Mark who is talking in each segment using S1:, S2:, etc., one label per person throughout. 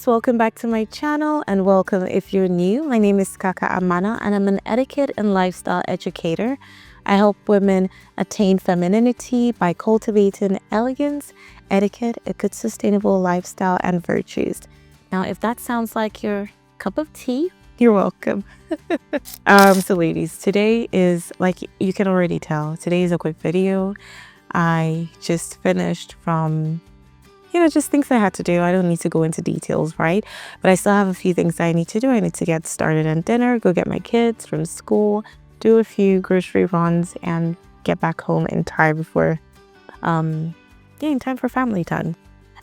S1: welcome back to my channel, and welcome if you're new. My name is Kaka Amana and I'm an etiquette and lifestyle educator. I help women attain femininity by cultivating elegance, etiquette, a good sustainable lifestyle, and virtues. Now, if that sounds like your cup of tea, you're welcome. So ladies, today is, like you can already tell, today is a quick video. I just finished from just things I had to do. I don't need to go into details, right? But I still have a few things I need to do. I need to get started on dinner, go get my kids from school, do a few grocery runs, and get back home in time for, in time for family time.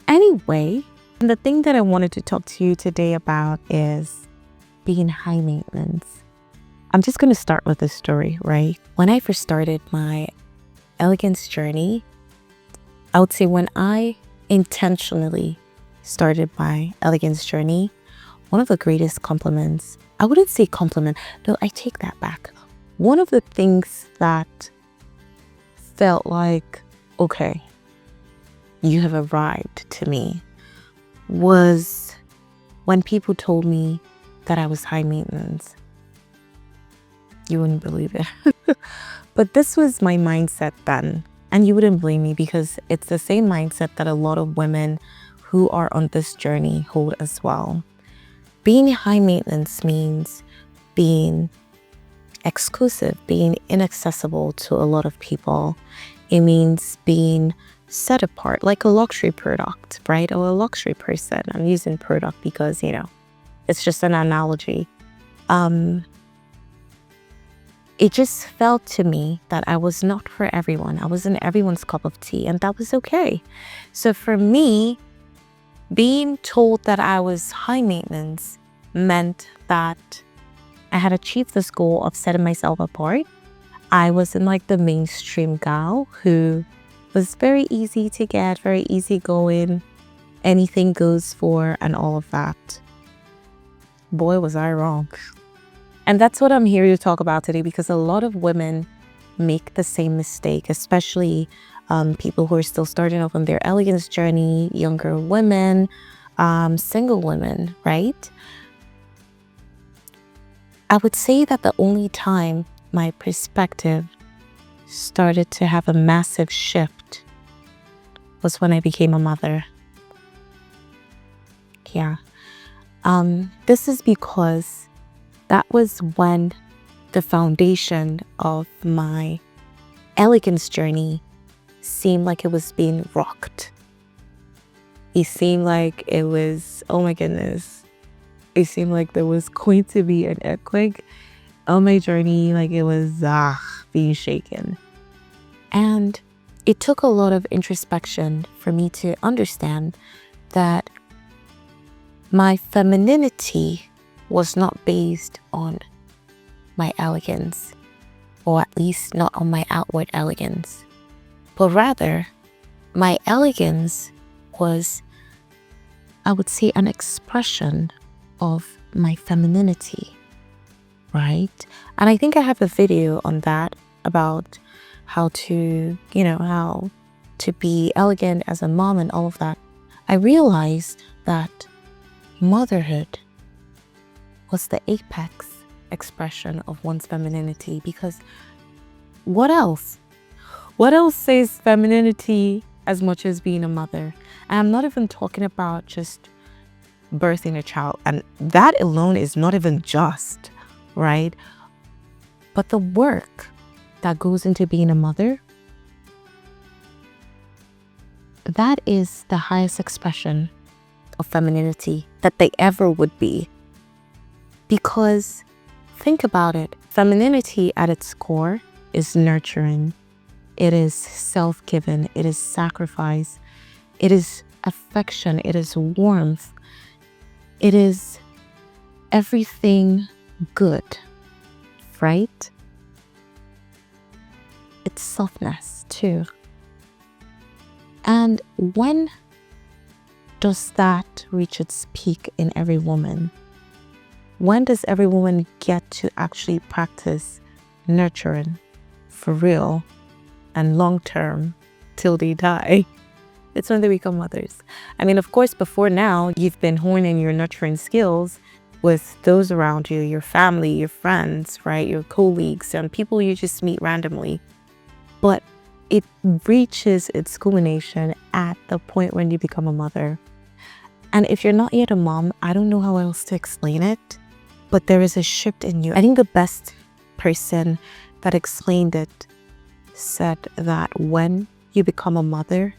S1: Anyway, the thing that I wanted to talk to you today about is being high maintenance. I'm just going to start with a story, right? When I first started my elegance journey, I would say when I intentionally started my elegance journey, one of the greatest compliments, I wouldn't say compliment, no, I take that back. One of the things that felt like, okay, you have arrived to me, was when people told me that I was high maintenance. You wouldn't believe it. But this was my mindset then. And you wouldn't blame me, because it's the same mindset that a lot of women who are on this journey hold as well. Being high maintenance means being exclusive, being inaccessible to a lot of people. It means being set apart, like a luxury product, right? Or a luxury person. I'm using product because, it's just an analogy. It just felt to me that I was not for everyone. I wasn't everyone's cup of tea, and that was okay. So for me, being told that I was high maintenance meant that I had achieved this goal of setting myself apart. I wasn't like the mainstream gal who was very easy to get, very easygoing, anything goes for, and all of that. Boy, was I wrong. And that's what I'm here to talk about today, because a lot of women make the same mistake, especially people who are still starting off on their elegance journey, younger women, single women, right? I would say that the only time my perspective started to have a massive shift was when I became a mother. Yeah. This is because that was when the foundation of my elegance journey seemed like it was being rocked. It seemed like it was, oh my goodness, it seemed like there was going to be an earthquake on my journey, like it was being shaken. And it took a lot of introspection for me to understand that my femininity was not based on my elegance, or at least not on my outward elegance, but rather my elegance was, I would say, an expression of my femininity, right? And I think I have a video on that about how to, how to be elegant as a mom and all of that. I realized that motherhood was the apex expression of one's femininity, because what else says femininity as much as being a mother? And I'm not even talking about just birthing a child, and that alone is not even just, right? But the work that goes into being a mother, that is the highest expression of femininity that they ever would be. Because think about it, femininity at its core is nurturing, it is self-given, it is sacrifice, it is affection, it is warmth, it is everything good, right? It's softness too. And when does that reach its peak in every woman? When does every woman get to actually practice nurturing for real and long term till they die? It's when they become mothers. I mean, of course, before now, you've been honing your nurturing skills with those around you, your family, your friends, right? Your colleagues and people you just meet randomly. But it reaches its culmination at the point when you become a mother. And if you're not yet a mom, I don't know how else to explain it, but there is a shift in you. I think the best person that explained it said that when you become a mother,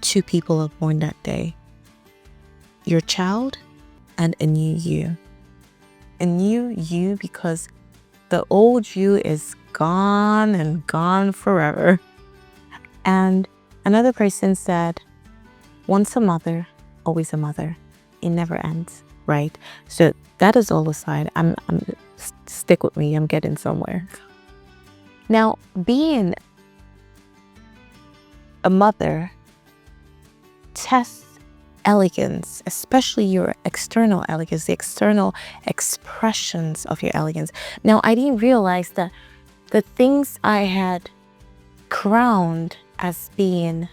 S1: two people are born that day. Your child and a new you. A new you because the old you is gone and gone forever. And another person said, once a mother, always a mother. It never ends, right? So that is all aside. I'm stick with me. I'm getting somewhere. Now, being a mother tests elegance, especially your external elegance, the external expressions of your elegance. Now, I didn't realize that the things I had crowned as being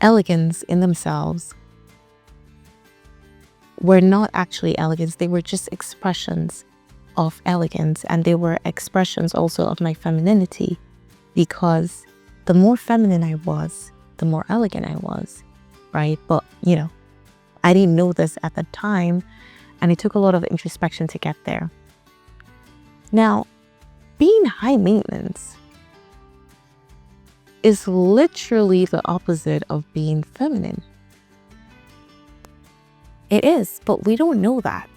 S1: elegance in themselves were not actually elegance. They were just expressions of elegance, and they were expressions also of my femininity, because the more feminine I was, the more elegant I was, right? But, I didn't know this at the time, and it took a lot of introspection to get there. Now, being high maintenance is literally the opposite of being feminine. It is, but we don't know that.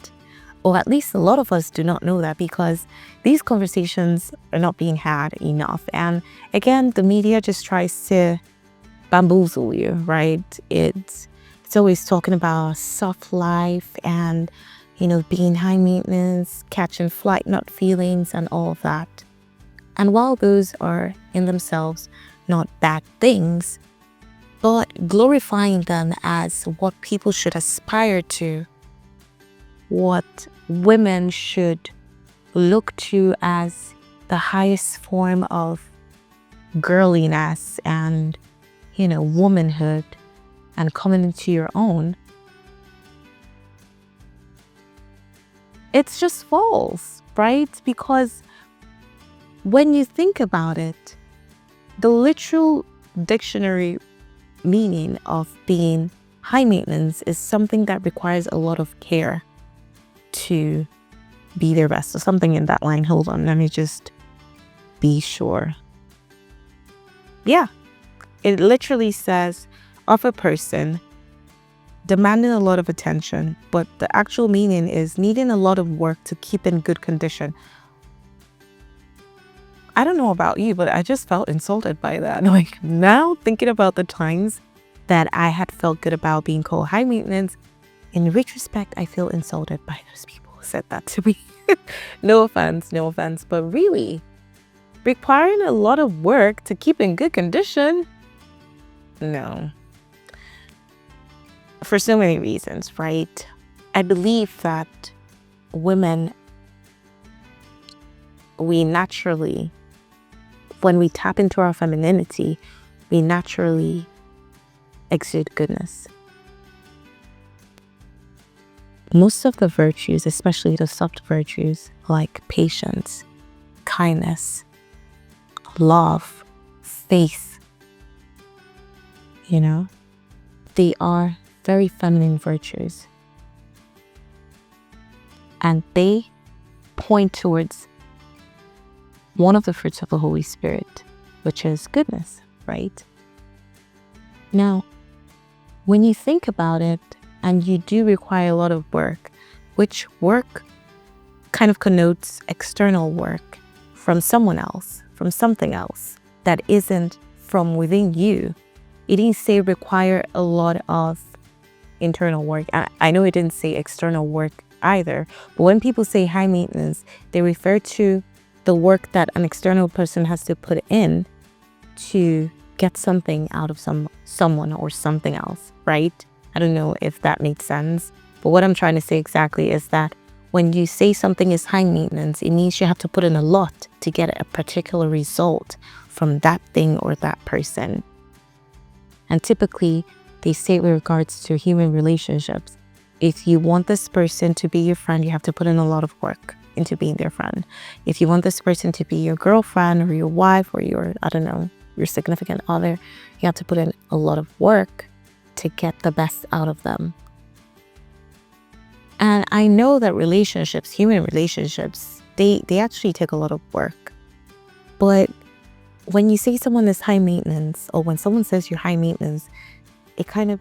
S1: Or at least a lot of us do not know that, because these conversations are not being had enough. And again, the media just tries to bamboozle you, right? It's always talking about soft life and, being high maintenance, catching flight, not feelings, and all of that. And while those are in themselves not bad things, but glorifying them as what people should aspire to, what women should look to as the highest form of girliness and, womanhood and coming into your own, it's just false, right? Because when you think about it, the literal dictionary meaning of being high maintenance is something that requires a lot of care to be their best, or something in that line. Hold on, let me just be sure. Yeah, it literally says of a person demanding a lot of attention, but the actual meaning is needing a lot of work to keep in good condition. I don't know about you, but I just felt insulted by that. Like, now thinking about the times that I had felt good about being called high maintenance, in retrospect, I feel insulted by those people who said that to me. No offense, but really, requiring a lot of work to keep in good condition? No. For so many reasons, right? I believe that women, we naturally, when we tap into our femininity, we naturally exude goodness. Most of the virtues, especially the soft virtues like patience, kindness, love, faith, they are very feminine virtues. And they point towards one of the fruits of the Holy Spirit, which is goodness, right? Now, when you think about it, and you do require a lot of work, which work kind of connotes external work from someone else, from something else that isn't from within you. It didn't say require a lot of internal work. I know it didn't say external work either, but when people say high maintenance, they refer to the work that an external person has to put in to get something out of someone or something else, right? I don't know if that makes sense, but what I'm trying to say exactly is that when you say something is high maintenance, it means you have to put in a lot to get a particular result from that thing or that person. And typically, they say with regards to human relationships, if you want this person to be your friend, you have to put in a lot of work into being their friend. If you want this person to be your girlfriend or your wife or your, I don't know, your significant other, you have to put in a lot of work to get the best out of them. And I know that relationships, human relationships, they actually take a lot of work. But when you say someone is high maintenance, or when someone says you're high maintenance, it kind of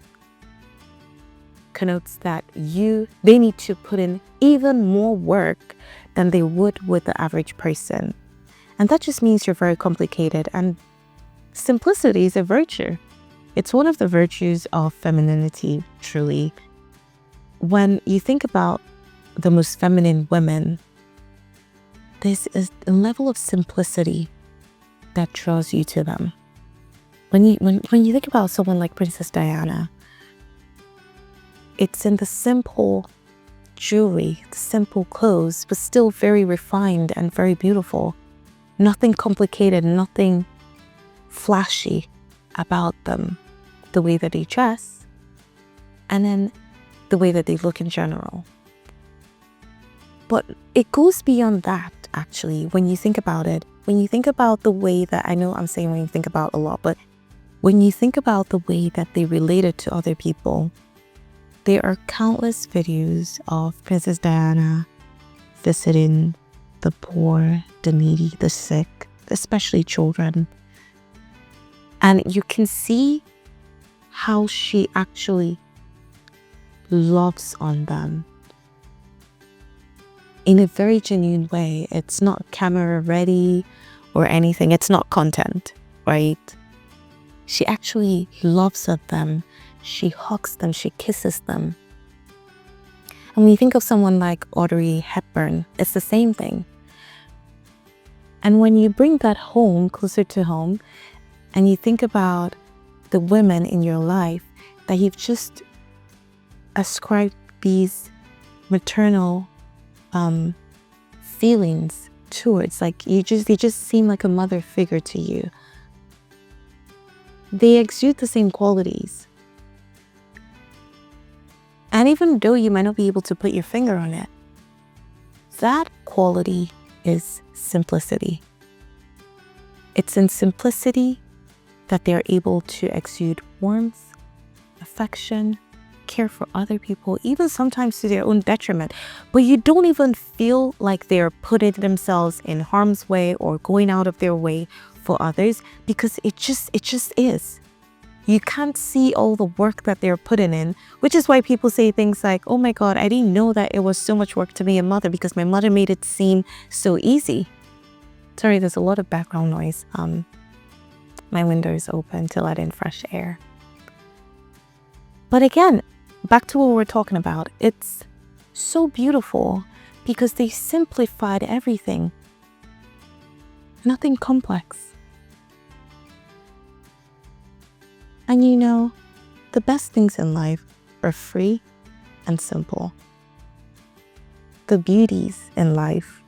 S1: connotes that they need to put in even more work than they would with the average person. And that just means you're very complicated. And simplicity is a virtue. It's one of the virtues of femininity, truly. When you think about the most feminine women, there's a level of simplicity that draws you to them. When you think about someone like Princess Diana, it's in the simple jewelry, the simple clothes, but still very refined and very beautiful. Nothing complicated, nothing flashy about them. The way that they dress, and then the way that they look in general. But it goes beyond that, actually, when you think about it. When you think about the way that, I know I'm saying when you think about a lot, but when you think about the way that they related to other people, there are countless videos of Princess Diana visiting the poor, the needy, the sick, especially children. And you can see how she actually loves on them in a very genuine way. It's not camera ready or anything. It's not content, right? She actually loves on them. She hugs them. She kisses them. And when you think of someone like Audrey Hepburn, it's the same thing. And when you bring that home, closer to home, and you think about the women in your life that you've just ascribed these maternal feelings towards, like they just seem like a mother figure to you. They exude the same qualities. And even though you might not be able to put your finger on it, that quality is simplicity. It's in simplicity that they're able to exude warmth, affection, care for other people, even sometimes to their own detriment. But you don't even feel like they're putting themselves in harm's way or going out of their way for others, because it just is. You can't see all the work that they're putting in, which is why people say things like, oh my God, I didn't know that it was so much work to be a mother because my mother made it seem so easy. Sorry, there's a lot of background noise. My window is open to let in fresh air. But again, back to what we're talking about. It's so beautiful because they simplified everything. Nothing complex. And you know, the best things in life are free and simple. The beauties in life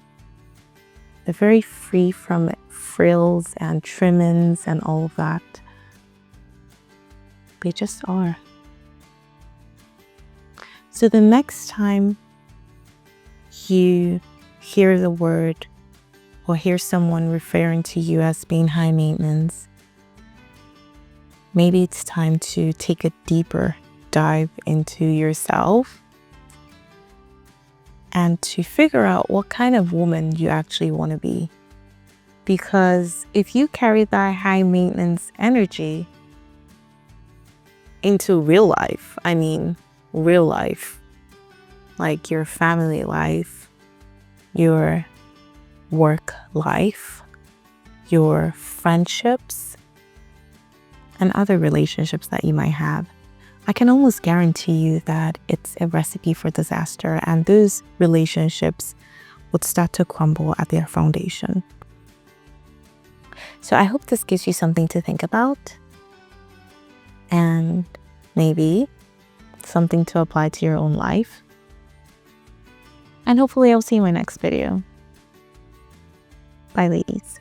S1: are very free from frills and trimmings and all of that. They just are. So the next time you hear the word or hear someone referring to you as being high maintenance, maybe it's time to take a deeper dive into yourself and to figure out what kind of woman you actually want to be. Because if you carry that high maintenance energy into real life, I mean real life, like your family life, your work life, your friendships, and other relationships that you might have, I can almost guarantee you that it's a recipe for disaster, and those relationships would start to crumble at their foundation. So I hope this gives you something to think about, and maybe something to apply to your own life. And hopefully I'll see you in my next video. Bye, ladies.